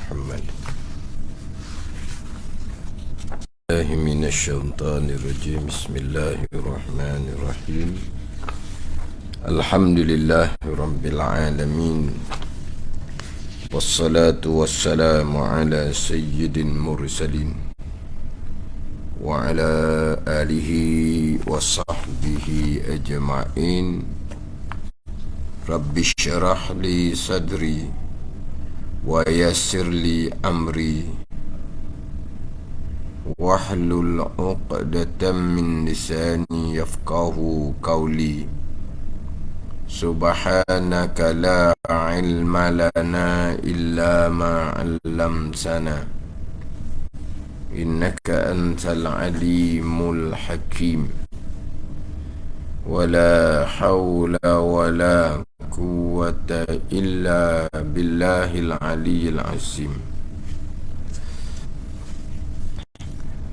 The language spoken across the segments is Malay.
محمد الله من الشيطان الرجيم بسم الله الرحمن الرحيم الحمد لله رب العالمين والصلاة والسلام على سيد المرسلين وعلى آله وصحبه أجمعين رب اشرح لي صدري ويسر لي أمري واحلل عقدة من لساني يفقه قولي سبحانك لا علم لنا إلا ما علمتنا إنك أنت العليم الحكيم ولا حول ولا قوة إلا بالله العلي العظيم.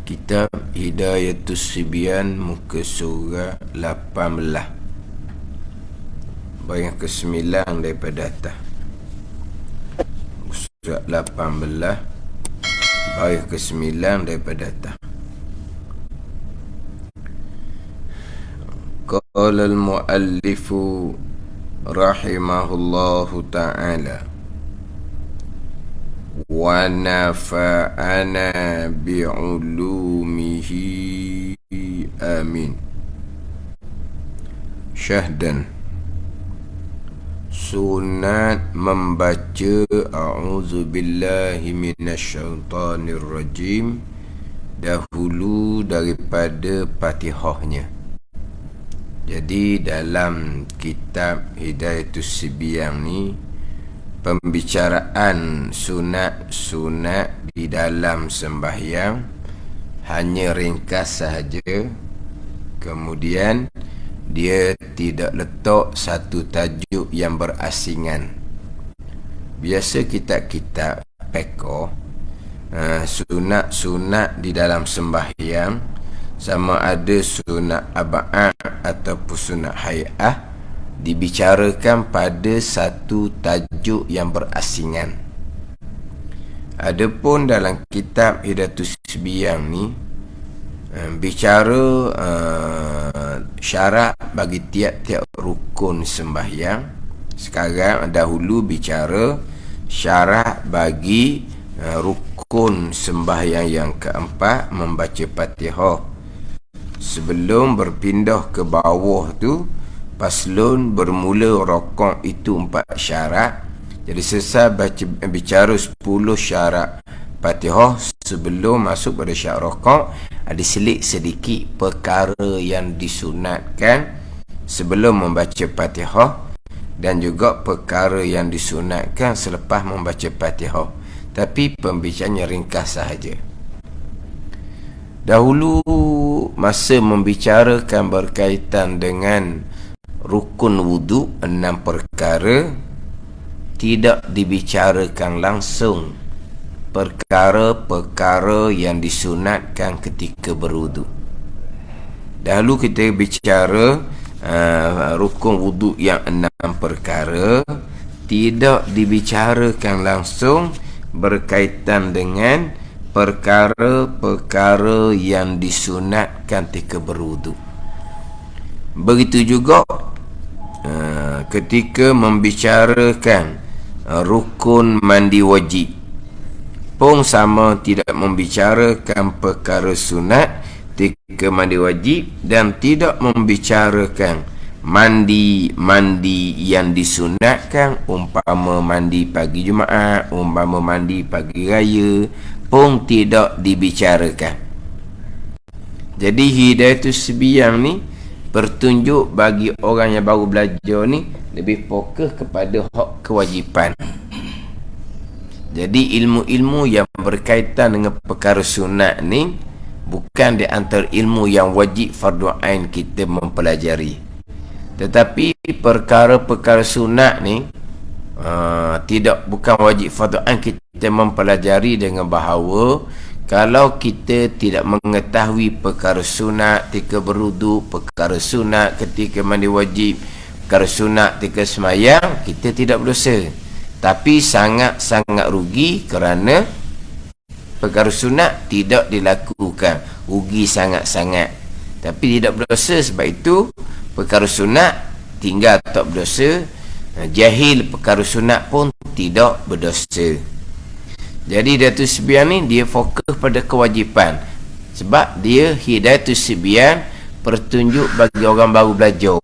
Kitab Hidayatus Sibyan, muka surah 18, bahagian ke-9 daripada atas. Surah 18, bahagian ke-9 daripada atas. Qala al-muallifu rahimahullahu ta'ala wa nafa'ana bi'ulumihi amin. Syahdan, sunat membaca a'udzubillahi minasyaitanir rajim dahulu daripada Fatihahnya. Jadi dalam kitab Hidayatus Sibyan ni, pembicaraan sunat-sunat di dalam sembahyang hanya ringkas sahaja. Kemudian dia tidak letak satu tajuk yang berasingan. Biasa kitab-kitab fiqh, sunat-sunat di dalam sembahyang, sama ada sunat aba'ah ataupun sunat hay'ah, dibicarakan pada satu tajuk yang berasingan. Adapun dalam kitab Hidayatus Sibyan ni, bicara syarat bagi tiap-tiap rukun sembahyang. Sekarang dahulu bicara syarat bagi rukun sembahyang yang keempat, membaca Fatihah. Sebelum berpindah ke bawah tu, paslon bermula rokok itu 4 syarat. Jadi selesai bicara 10 syarat Fatihah, sebelum masuk pada syarat rokok, ada selit sedikit perkara yang disunatkan sebelum membaca Fatihah, dan juga perkara yang disunatkan selepas membaca Fatihah. Tapi pembicaraannya ringkas sahaja. Dahulu masa membicarakan berkaitan dengan rukun wudu, 6 perkara, tidak dibicarakan langsung perkara-perkara yang disunatkan ketika berwudu. Dahulu kita bicara rukun wudu yang 6 perkara, tidak dibicarakan langsung berkaitan dengan perkara-perkara yang disunatkan ketika berwudu. Begitu juga ketika membicarakan rukun mandi wajib pun sama, tidak membicarakan perkara sunat ketika mandi wajib, dan tidak membicarakan mandi yang disunatkan, umpama mandi pagi Jumaat, umpama mandi pagi raya, pun tidak dibicarakan. Jadi Hidayatus Sibyan ni bertunjuk bagi orang yang baru belajar ni lebih fokus kepada hak kewajipan. Jadi ilmu-ilmu yang berkaitan dengan perkara sunat ni bukan di antara ilmu yang wajib fardu ain kita mempelajari. Tetapi perkara-perkara sunat ni bukan wajib fardu ain kita mempelajari, dengan bahawa kalau kita tidak mengetahui perkara sunat ketika berwudu, perkara sunat ketika mandi wajib, perkara sunat ketika semayang, kita tidak berdosa. tapi sangat-sangat rugi kerana perkara sunat tidak dilakukan. Rugi sangat-sangat, tapi tidak berdosa. Sebab itu perkara sunat tinggal tak berdosa. Jahil perkara sunat pun tidak berdosa. Jadi Hidayatus Sibyan ni dia fokus pada kewajipan, sebab dia Hidayatus Sibyan petunjuk bagi orang baru belajar.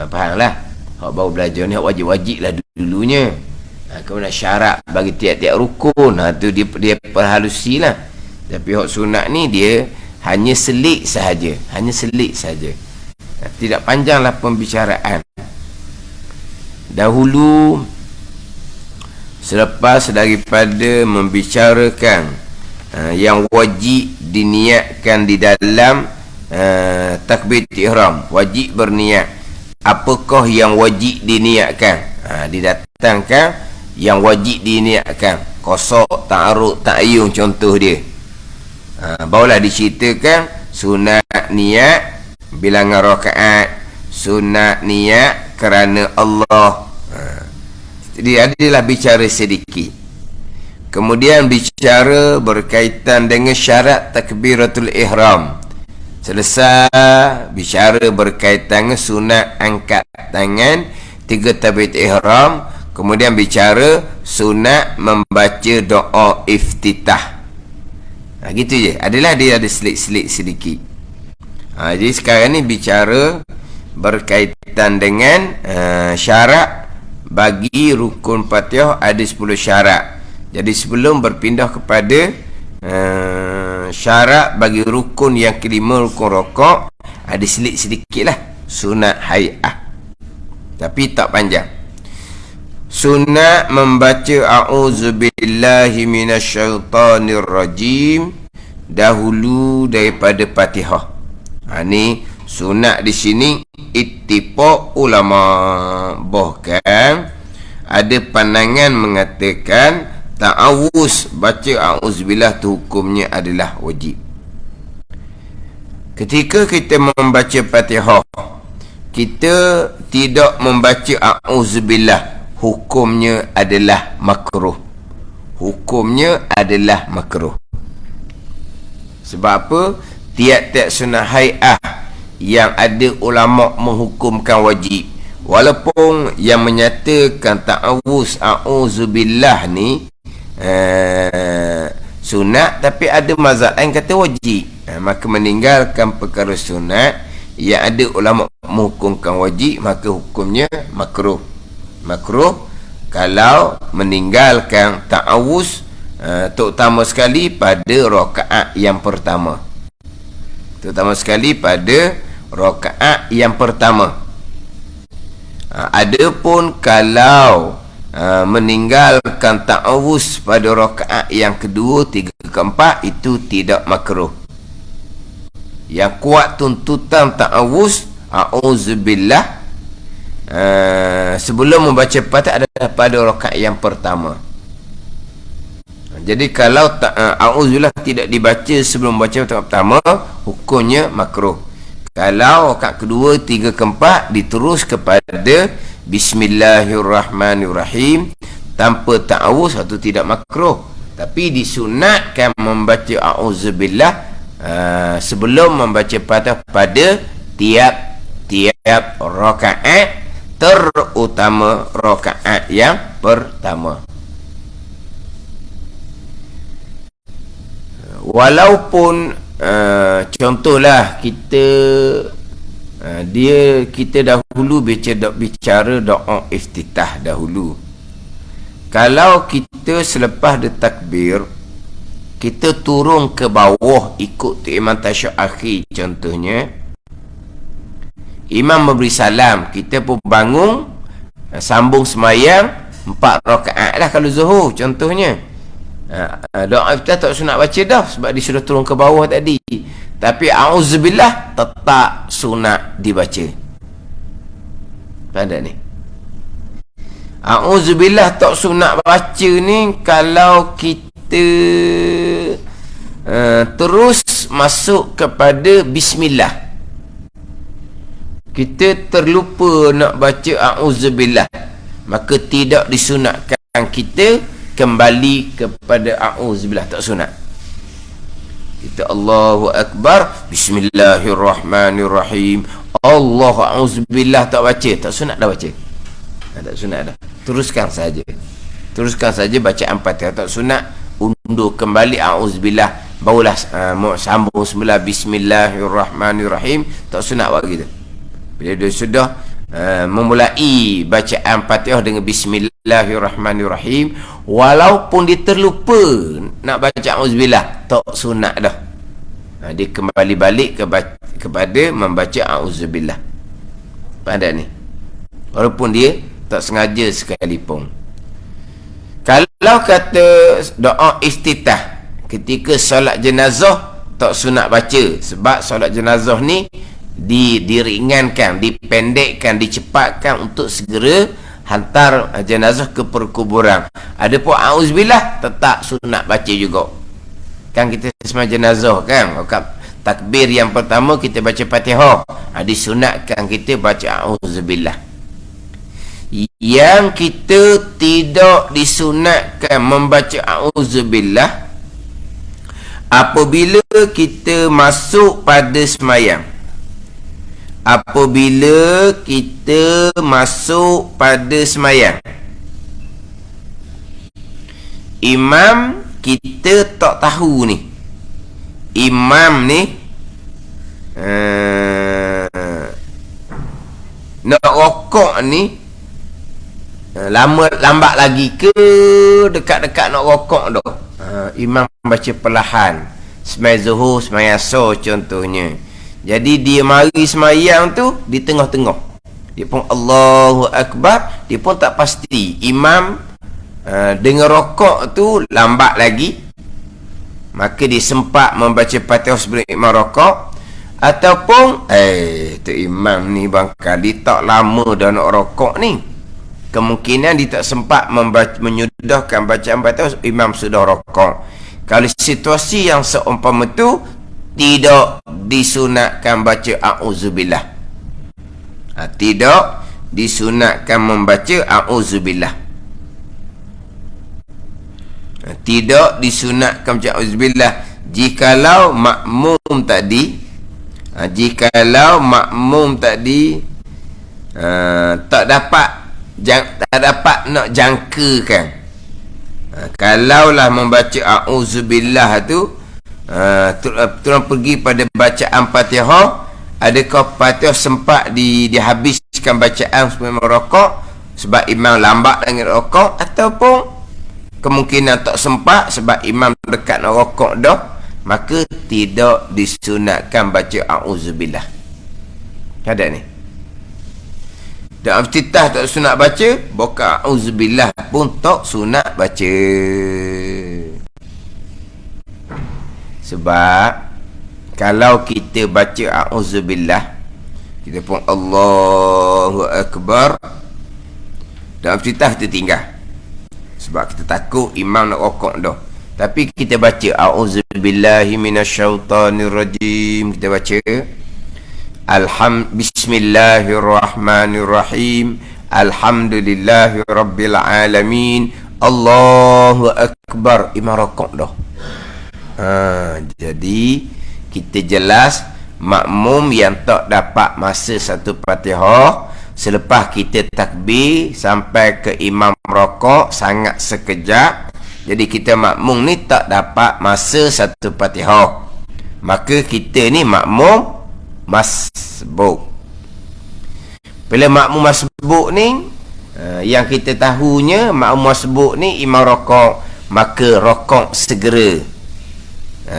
Fahamlah, orang baru belajar ni wajib-wajib lah dulunya. Kemudian syarat bagi tiap-tiap rukun, tu dia perhalusi lah. Tapi hak sunat ni dia hanya selik sahaja, tidak panjanglah pembicaraan. Dahulu selepas daripada membicarakan yang wajib diniatkan di dalam takbir ihram, wajib berniat. Apakah yang wajib diniatkan? Didatangkan yang wajib diniatkan, qasad, ta'arud, ta'ayyun contoh dia. Barulah diceritakan sunat niat bilangan rakaat, sunat niat kerana Allah. Dia adalah bicara sedikit. Kemudian bicara berkaitan dengan syarat takbiratul ihram. Selesai bicara berkaitan dengan sunat angkat tangan 3 takbir ihram. Kemudian bicara sunat membaca doa iftitah. Gitu je. Adalah dia ada selit-selit sedikit. Jadi sekarang ni bicara berkaitan dengan syarat bagi rukun Fatihah. Ada 10 syarat. Jadi sebelum berpindah kepada syarat bagi rukun yang kelima, rukun rokok, ada selit sedikit lah sunat hay'ah, tapi tak panjang. Sunat membaca a'udzubillahi minasyaitanirrajim dahulu daripada Fatihah. Ni sunat di sini ittifaq ulama. Bahkan ada pandangan mengatakan ta'awuz baca a'udzubillah tu hukumnya adalah wajib. Ketika kita membaca Fatihah, kita tidak membaca a'udzubillah, hukumnya adalah makruh. Sebab apa? Tiap-tiap sunat hay'ah yang ada ulama menghukumkan wajib, walaupun yang menyatakan ta'awuz a'udzubillah ni sunat, tapi ada mazhab lain kata wajib. Maka meninggalkan perkara sunat yang ada ulama menghukumkan wajib, maka hukumnya makruh. Kalau meninggalkan ta'awuz, terutama sekali pada rakaat yang pertama. Adapun kalau meninggalkan ta'awuz pada rakaat yang kedua, 3, keempat, itu tidak makruh. Yang kuat tuntutan ta'awuz a'udzubillah sebelum membaca Fatihah adalah pada rakaat yang pertama. Jadi kalau a'udzubillah tidak dibaca sebelum membaca rakaat pertama, hukumnya makruh. Kalau rakaat kedua, 3, keempat, diterus kepada bismillahirrahmanirrahim tanpa ta'awuz, itu tidak makruh. Tapi disunatkan membaca a'udzubillah sebelum membaca Fatihah pada tiap rakaat, terutama rakaat yang pertama. Walaupun contohlah kita dahulu bicara doa iftitah dahulu. Kalau kita selepas takbir, kita turun ke bawah ikut imam tasyahud akhir contohnya, imam memberi salam, kita pun bangun, sambung semayang 4 rakaat lah kalau zuhur contohnya. Doa iftitah tak sunat baca dah, sebab dia sudah turun ke bawah tadi. Tapi a'udzubillah tetap sunat dibaca. Ada ni, a'udzubillah tak sunat baca ni kalau kita terus masuk kepada bismillah. Kita terlupa nak baca a'udzubillah, maka tidak disunatkan kita kembali kepada a'udzubillah, tak sunat. Kita Allahu Akbar, Bismillahirrahmanirrahim, Allahu a'udzubillah, tak baca, tak sunat dah baca. Tak sunat dah. Teruskan saja bacaan Fatihah, tak sunat. Undur kembali a'udzubillah, barulah sambung semula Bismillahirrahmanirrahim, tak sunat buat gitu. Bila dia sudah memulai bacaan Fatihah dengan Bismillahirrahmanirrahim, walaupun dia terlupa nak baca a'udzubillah, tak sunat dah. Dia kembali balik kepada membaca a'udzubillah. Pada ni, walaupun dia tak sengaja sekalipun. Kalau kata doa iftitah ketika solat jenazah, tak sunat baca, sebab solat jenazah ni diringankan, dipendekkan, dicepatkan untuk segera hantar jenazah ke perkuburan. Adapun auzubillah tetap sunat baca juga. Kan kita semua jenazah kan, takbir yang pertama kita baca Fatihah, disunatkan kita baca auzubillah. Yang kita tidak disunatkan membaca auzubillah apabila kita masuk pada semayang. Apabila kita masuk pada semayang, imam kita tak tahu ni, imam ni nak rokok ni, lambat lagi ke dekat-dekat nak rokok dah. Imam baca perlahan, semayang zuhur, semayang asar contohnya. Jadi dia mari semayang tu di tengah-tengah, dia pun Allahu Akbar, dia pun tak pasti imam dengan rokok tu lambat lagi, maka dia sempat membaca Fatihah sebelum imam rokok. Ataupun tu imam ni barangkali tak lama dah nak rokok ni, kemungkinan dia tak sempat menyudahkan bacaan Fatihah, imam sudah rokok. Kalau situasi yang seumpama tu, tidak disunatkan baca a'udzubillah. Tidak disunatkan membaca a'udzubillah. Tidak disunatkan baca a'udzubillah jikalau makmum tadi, tak dapat nak jangkakan. Kalaulah membaca a'udzubillah tu turun pergi pada bacaan Fatihah, adakah Fatihah sempat dihabiskan bacaan sebelum merokok sebab imam lambat dengan rokok, ataupun kemungkinan tak sempat sebab imam dekat nak rokok dah, maka tidak disunatkan baca a'udzubillah. Ada ni dalam iftitah tak sunat baca, buka a'udzubillah pun tak sunat baca. Sebab kalau kita baca a'udzubillah, kita pun Allahu Akbar, dalam iftitah kita tinggal sebab kita takut imam nak rokok dah. Tapi kita baca a'udzubillahi minasyaitanirrajim, kita baca Bismillahirrahmanirrahim, Alhamdulillahi Rabbil Alamin, Allahu Akbar, imam rokok dah. Jadi kita jelas makmum yang tak dapat masa satu Fatihah selepas kita takbir sampai ke imam rokok sangat sekejap, jadi kita makmum ni tak dapat masa satu Fatihah, maka kita ni makmum masbuk. Bila makmum masbuk ni, yang kita tahunya makmum masbuk ni imam rokok, maka rokok segera,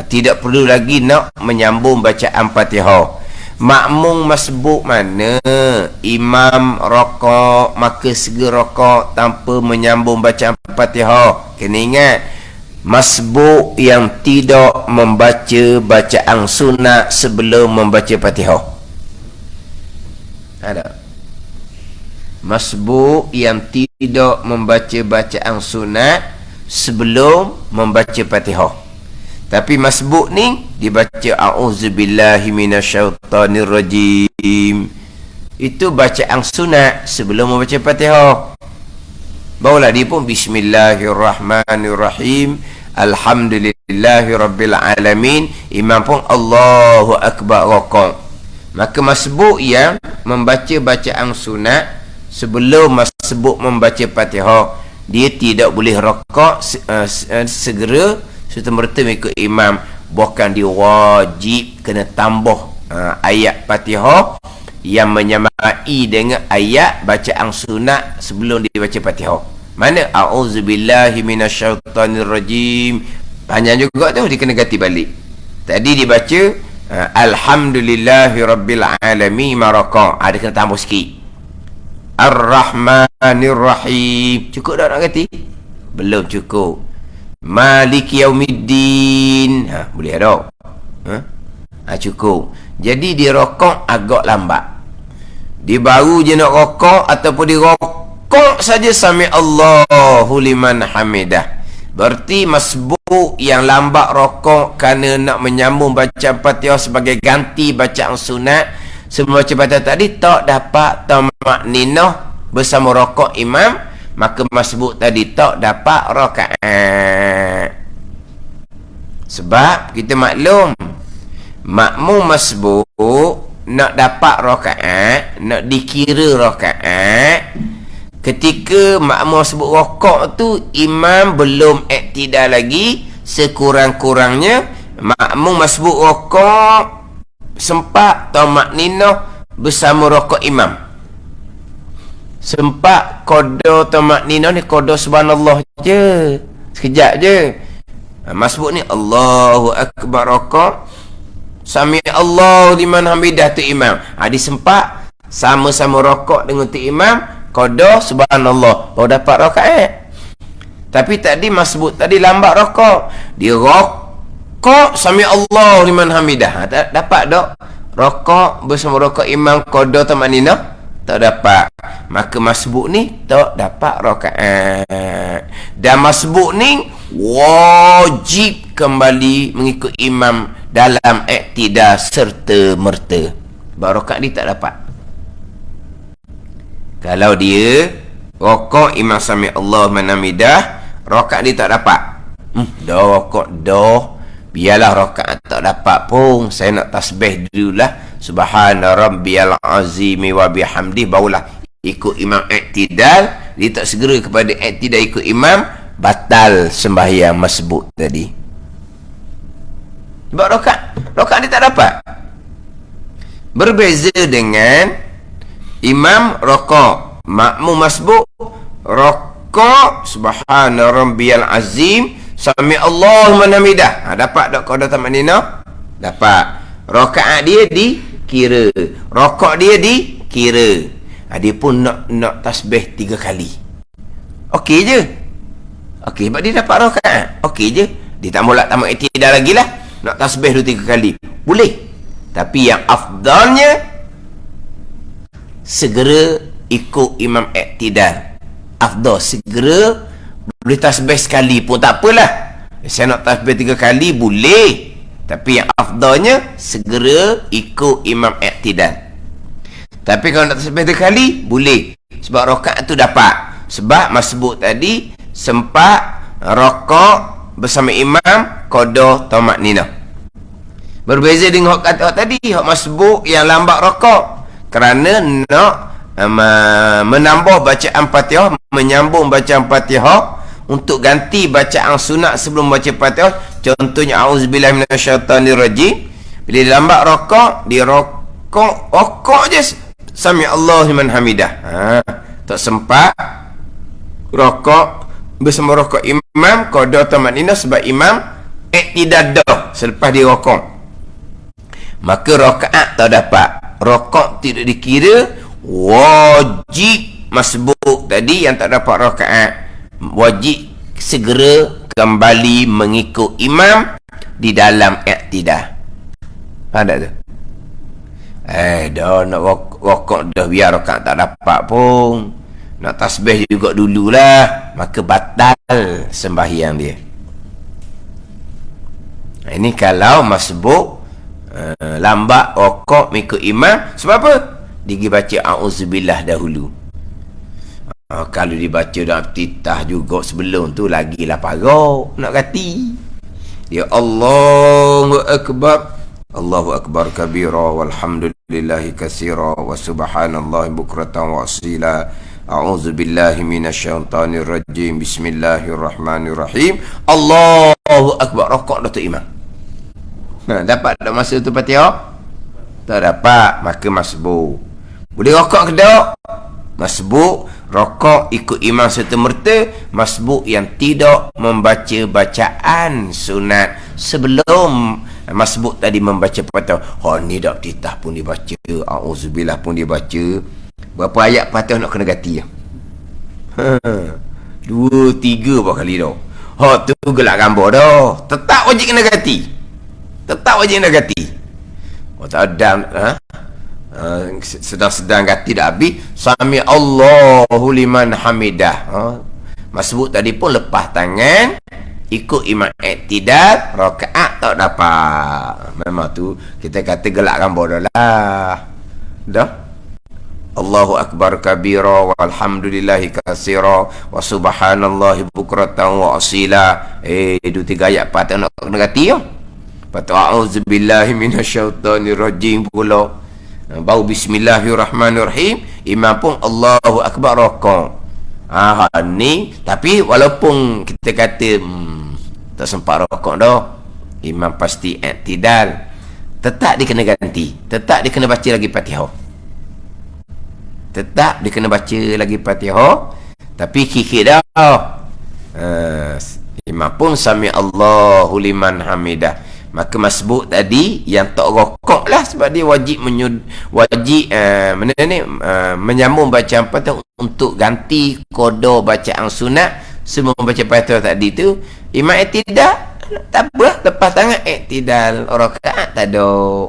tidak perlu lagi nak menyambung bacaan Fatihah. Makmum masbuk mana imam rokok, maka segera rokok tanpa menyambung bacaan Fatihah. Kena ingat, masbuk yang tidak membaca bacaan sunat sebelum membaca Fatihah. Ada masbuk yang tidak membaca bacaan sunat sebelum membaca Fatihah. Tapi masbuk ni dibaca a'udzubillahi minasyaitanirrajim, itu bacaan sunat sebelum membaca Fatihah. Barulah dia pun Bismillahirrahmanirrahim, Alhamdulillahirabbil alamin. Imam pun Allahu akbar rakaat. Maka masbuk yang membaca bacaan sunat sebelum masbuk membaca Fatihah, dia tidak boleh rakaat segera serta-merta mengikut imam. Bahkan dia wajib kena tambah ayat Fatihah yang menyamai dengan ayat bacaan sunat sebelum dia baca Fatihah. Mana a'udzubillahi minasyaitonirrajim, panjang juga tu, dia kena ganti balik. Tadi dibaca Alhamdulillahirabbil alamin maraka, ada kena tambah sikit. Ar-Rahmanir-Rahim, cukup tak nak ganti? Belum cukup. Maliki yaumiddin, boleh tak? Cukup. Jadi dia rokok agak lambat. Dia baru je nak rokok ataupun dia rokok saja sami Allahu liman hamidah. Berarti masbuk yang lambat rokok kerana nak menyambung bacaan Fatihah sebagai ganti bacaan sunat sebelum baca Fatihah tadi, tak dapat tamakninah bersama rokok imam, maka masbuk tadi tak dapat rakaat. Sebab kita maklum, makmum masbuk nak dapat rakaat, nak dikira rakaat, ketika makmum masbuk rokok tu imam belum iktidal lagi, sekurang-kurangnya makmum masbuk rokok sempat tamakninah bersama rokok imam. Sempat qada tamakninah ni, qada subhanallah je, sekejap je. Masbuk ni Allahu akbar rokok, sami Allahu liman hamidah tu imam. Dia sempat sama-sama rokok dengan tu imam, qada subhanallah, baru dapat rakaat. Tapi tadi masbuk tadi lambat rokok, dia rokok sami Allahu liman hamidah, tak dapat tak rokok bersama rokok imam qada tamakninah, tak dapat. Maka masbuk ni tak dapat rakaat. Dan masbuk ni wajib kembali mengikut imam dalam iktidal serta merta. Rakaat dia tak dapat. Kalau dia rokok imam sami Allah manamidah, rakaat dia tak dapat. Dah rokok dah, biarlah rakaat tak dapat pun, saya nak tasbih dululah, subhana rabbiyal azimi wa bihamdi, barulah ikut imam iktidal. Dia tak segera kepada iktidal ikut imam, batal sembahyang masbuk tadi. Sebab rakaat dia tak dapat. Berbeza dengan imam rokok, makmum masbuk rokok subhana rabbiyal azim sami Allahu liman hamidah, dapat tak qada tamakninah? Dapat. Rakaat dia dikira, rokok dia dikira. Dia pun nak tasbih 3 kali. Okey je. Okey, sebab dia dapat rakaat. Okey je. Dia tak molak tamak iktidal lagi lah, nak tasbih 2-3 kali. Boleh. Tapi yang afdalnya segera ikut imam iktidal. Afdal segera. Boleh tasbih sekali pun tak apalah. Saya nak tasbih 3 kali boleh. Tapi yang afdalnya segera ikut imam iktidal. Tapi kalau nak tasbih 3 kali boleh, sebab rakaat tu dapat. Sebab masbuk tadi sempat rokok bersama imam qada tamakninah. Berbeza dengan hak kata tadi, hak masbuk yang lambat rokok kerana nak menambah bacaan Fatihah, menyambung bacaan Fatihah untuk ganti bacaan sunat sebelum baca Fatihah. Contohnya auzubillahi minasyaitonirrajim, bila dia lambat rokok, dia rokok je sami Allah liman hamidah. Tak sempat rokok bersama rokok imam qada tamakninah, sebab imam iktidal dah selepas dia rokok. Maka rakaat tak dapat, rokok tidak dikira. Wajib masbuk tadi yang tak dapat rakaat, wajib segera kembali mengikut imam di dalam iktidal. Ada tu? Dah nak rokok dah, biar rakaat tak dapat pun, nak tasbih juga dululah, maka batal sembahyang dia. Ini kalau masbuk lambat rokok mengikut imam. Sebab apa? Dia baca auzubillah dahulu. Kalau dibaca dalam titah juga sebelum tu lagilah parah nak ganti. Ya Allahu Akbar, Allahu Akbar kabira, walhamdulillahi katsira, wa subhanallahi bukratan wa asila. A'udzu billahi minasyaitonir rajim. Bismillahirrahmanirrahim. Allahu Akbar. Rokok dah tu imam. Dapat tak masa tu Fatihah? Tak dapat, maka masbuk. Boleh rokok ke tak? Masbuk. Rokok ikut imam serta-merta. Masbuk yang tidak membaca bacaan sunat sebelum masbuk tadi membaca Fatihah. Ni dak titah pun dibaca, auzubillah pun dibaca. Berapa ayat Fatihah nak kena ganti? 2, 3 berapa kali dah. Tu gelak gambar dah. Tetap wajib kena ganti. Tetap wajib kena ganti. Tak ada sedang-sedang ganti dah habis. Sami Allahu liman hamidah. Masbuk tadi pun lepas tangan, ikut imam iktidal, rakaat tak dapat. Memang tu kita kata gelak gambar dah lah. Dah. Allahu Akbar kabira, walhamdulillahi katsira, wa subhanallahi bukratan wa asila. 2, 3 ayat patah nak kena ganti ya. Patut a'udzubillahi minasyaitonir rajim pula. Bau bismillahirrahmanirrahim. Imam pun Allahu Akbar rokok. Ni tapi walaupun kita kata tak sempat rokok dah, imam pasti iktidal, tetap dia kena ganti, tetap dia kena baca lagi Fatihah, tetap dia kena baca lagi Fatihah, tapi kikir dah. Imam pun sami Allahu liman hamidah. Maka masbuk tadi yang tak rokok lah, sebab dia wajib menyambung bacaan Fatihah untuk ganti kodo bacaan sunat sebelum baca Fatihah tadi tu. Imam iktidal tak apa, lepas tangan iktidal, rakaat tak ada.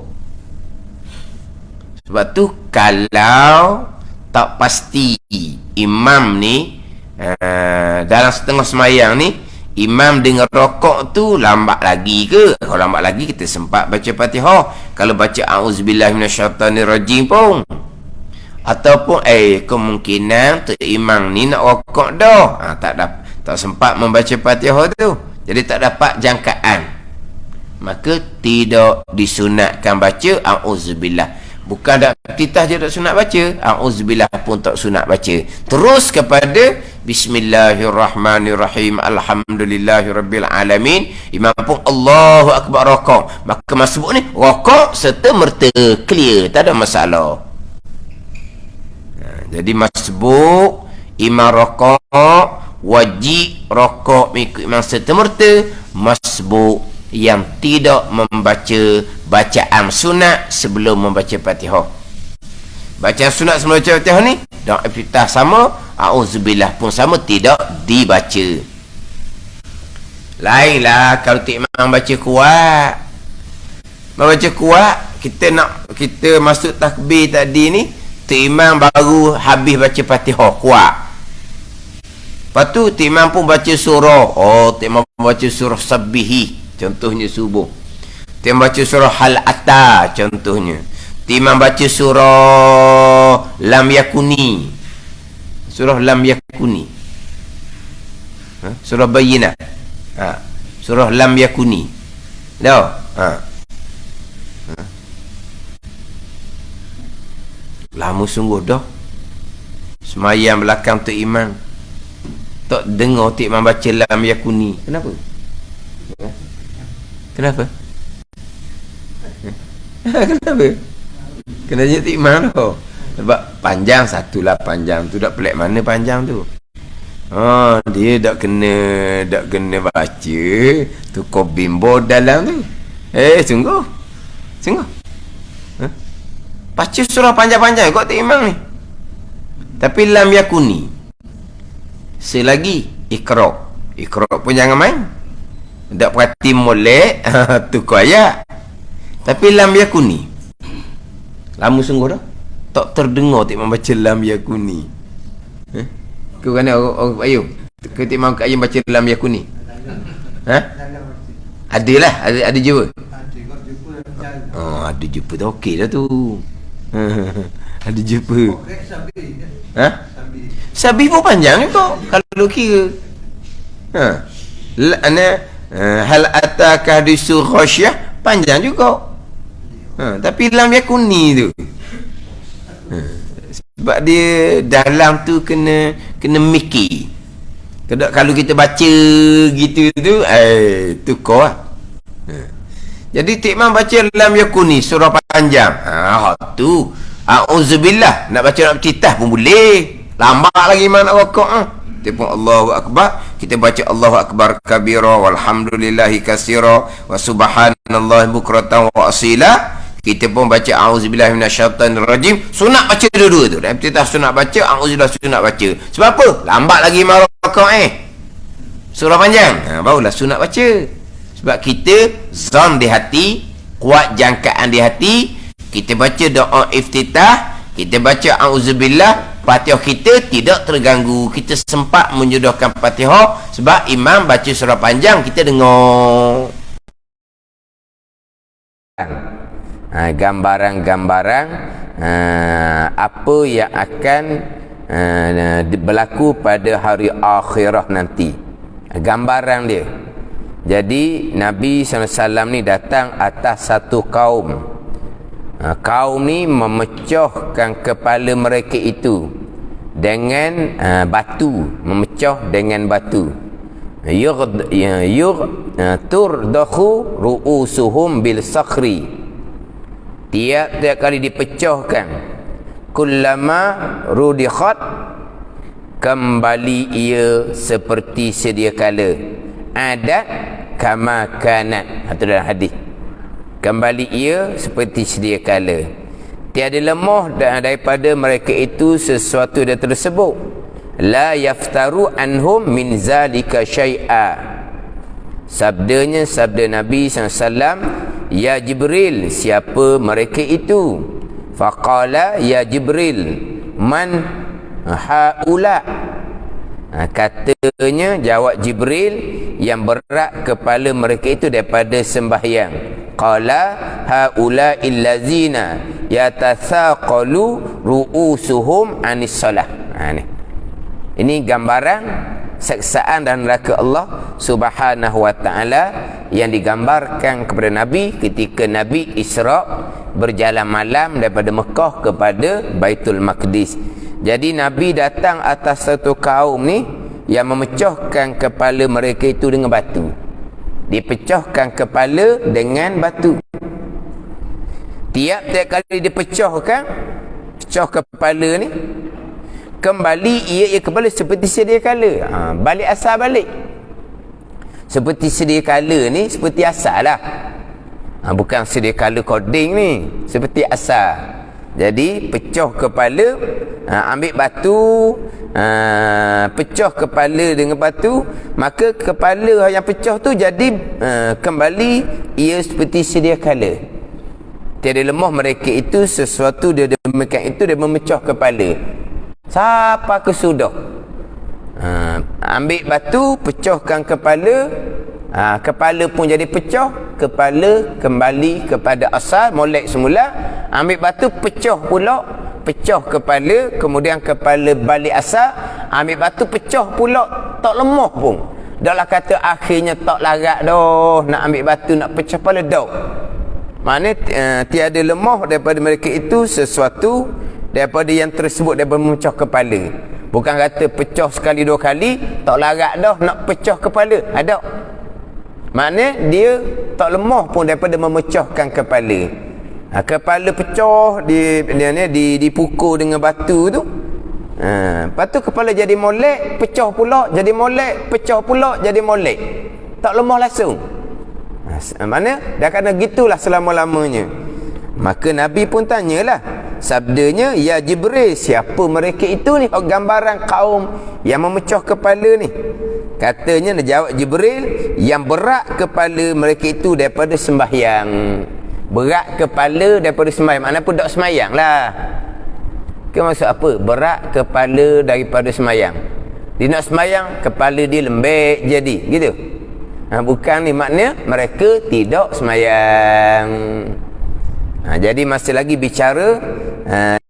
Sebab tu kalau tak pasti imam ni dalam setengah semayang ni, imam dengan rokok tu lambat lagi ke? Kalau lambat lagi kita sempat baca Fatihah. Kalau baca auzubillahi minasyaitonirrajim pun, ataupun kemungkinan tu imam ni nak rokok dah, tak sempat membaca Fatihah tu, jadi tak dapat jangkaan, maka tidak disunatkan baca auzubillah. Bukan dak titah je tak sunat baca, auzubillah pun tak sunat baca. Terus kepada bismillahirrahmanirrahim, alhamdulillahirabbil alamin. Imam pun Allahu Akbar rokok. Maka masbuk ni rokok serta merta, clear, tak ada masalah. Jadi masbuk imam rokok, wajib rokok mengikut imam serta merta. Masbuk yang tidak membaca bacaan sunat sebelum membaca Fatihah. Bacaan sunat sebelum membaca Fatihah ni dan iftitah sama, auzubillah pun sama, tidak dibaca. Lainlah kalau tak imam baca kuat. Membaca kuat, kita masuk takbir tadi ni, tak imam baru habis baca Fatihah kuat. Lepas tu tak imam pun baca surah. Tak imam baca surah Sabbihi, contohnya subuh. Dia baca surah Hal Ata, contohnya. Imam baca surah Lam Yakuni. Surah Lam Yakuni. Surah Bayyinah. Surah Lam Yakuni. Dah. Lama sungguh dah. Semayang belakang tu imam, tak dengar tu imam baca Lam Yakuni. Kenapa? Kenapa? Kenapa? Kena tanya tu imam tu. Sebab panjang, satulah panjang tu, tak pelik mana panjang tu. Dia tak kena baca tu kau bimbo dalam tu. Sungguh baca surah panjang-panjang kau tak imam ni. Tapi Lam Yakuni selagi Iqra pun jangan main. Tak perhati molek tu kau ayat. Tapi Lam Yakuni lama sungguh dah tak terdengar tak membaca Lam Yakuni. Kau kan orang ayuh kau tak mahu kat ayuh baca Lam Yakuni. Adalah ada jumpa. Ada jumpa dah okey dah tu. Ada jumpa. Sabih pun panjang juga kalau kira. Hal ataka hadisul ghasyah panjang juga. Tapi lam yakuni tu. Sebab dia dalam tu kena mikir. Kalau kita baca gitu tu tukar lah. Jadi Tik Man baca lam yakuni surah panjang. Tu auzubillah, nak baca nak bercitah pun boleh. Lambat lagi mana rokok kita pun Allahu Akbar, kita baca Allahu Akbar kabira walhamdulillahi katsira wa subhanallahi bukratan wa asila. Kita pun baca auzubillahi minasyaitanir rajim. Sunat baca dua-dua tu. Dan kita sunat baca, auzubillah sunat baca. Sebab apa? Lambat lagi mana rokok surah panjang. Barulah sunat baca. Sebab kita zon di hati, kuat jangkaan di hati. Kita baca doa iftitah, kita baca auzubillah, Fatihah kita tidak terganggu. Kita sempat menyuduhkan Fatihah sebab imam baca surah panjang, kita dengar gambaran-gambaran apa yang akan berlaku pada hari akhirah nanti. Gambaran dia. Jadi Nabi SAW ni datang atas satu kaum. Kaum ni memecahkan kepala mereka itu dengan batu, memecah dengan batu. Turdakhu ru'usuhum bil sakhri. Tiap-tiap kali dipecahkan, kullama rudikhat, kembali ia seperti sedia kala. Adat kama kanat. Itu dalam hadis. Kembali ia seperti sedia kala. Tiada lemah daripada mereka itu sesuatu yang tersebut. La yaftaru anhum min zalika syai'a. Sabdanya sabda Nabi SAW, ya Jibril, siapa mereka itu? Faqala ya Jibril, man haula. Katanya, jawab Jibril, yang berat kepala mereka itu daripada sembahyang. Qala haula illazina yatathaqalu ru'usuhum anis salah. Ini gambaran saksaan dan neraka Allah Subhanahu wa ta'ala yang digambarkan kepada Nabi ketika Nabi Isra berjalan malam daripada Mekah kepada Baitul Maqdis. Jadi Nabi datang atas satu kaum ni yang memecahkan kepala mereka itu dengan batu. Dipecahkan kepala dengan batu. Tiap-tiap kali dipecahkan, pecah kepala ni, kembali ia kembali seperti sedia kala. Balik asal balik. Seperti sedia kala ni, seperti asal lah. Bukan sedia kala coding ni, seperti asal. Jadi pecah kepala, ambil batu, pecah kepala dengan batu, maka kepala yang pecah tu jadi kembali ia seperti sedia kala. Tiada lemah mereka itu sesuatu dia demikian itu, dia memecah kepala. Siapa kesudah? Ambil batu, pecahkan kepala, kepala pun jadi pecah, kepala kembali kepada asal, molek semula. Ambil batu, pecah pula, pecah kepala, kemudian kepala balik asal. Ambil batu, pecah pula, tak lemah pun. Dahlah kata akhirnya tak larat dah, nak ambil batu nak pecah kepala dah. Maknanya tiada lemah daripada mereka itu sesuatu daripada yang tersebut daripada memecah kepala. Bukan kata pecah sekali dua kali tak larat dah nak pecah kepala. Ada. Maknanya dia tak lemah pun daripada memecahkan kepala. Kepala pecah dipukul dengan batu tu. Lepas tu kepala jadi molek, pecah pula jadi molek, pecah pula jadi molek. Tak lemah langsung. Mana dah kena gitulah selama-lamanya. Maka Nabi pun tanyalah, sabdanya, ya Jibril, siapa mereka itu ni? Gambaran kaum yang memecah kepala ni. Katanya, dia jawab Jibril, yang berat kepala mereka itu daripada sembahyang. Berat kepala daripada sembahyang, mana pun tak sembahyang lah. Ke maksud apa? Berat kepala daripada sembahyang. Dia nak sembahyang, kepala dia lembek jadi, gitu. Bukan ni maknanya mereka tidak sembahyang. Jadi masih lagi bicara